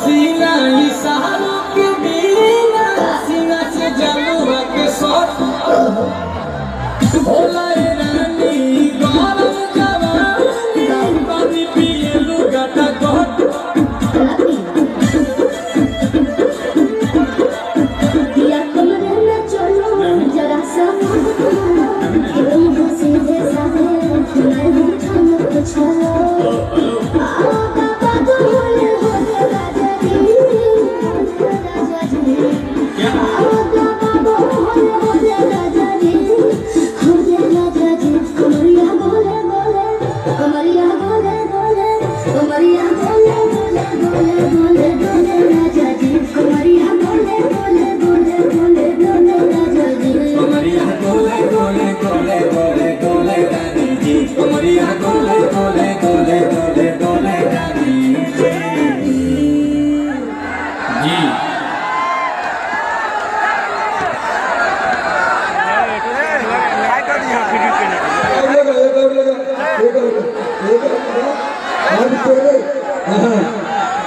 सीना इशारों के बिना सीना से जलवा के शॉट होला रे रानी गरम जवानी पानी पिए लुगाटा घट या कमरे में चलो जरा सा सीधे साधे मैं हूँ ठमक चलो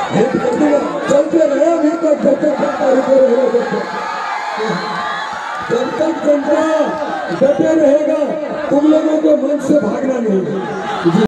चलते रहे अभी तक जब तक जनता डटे रहेगा तुम लोगों को मंच से भागना नहीं।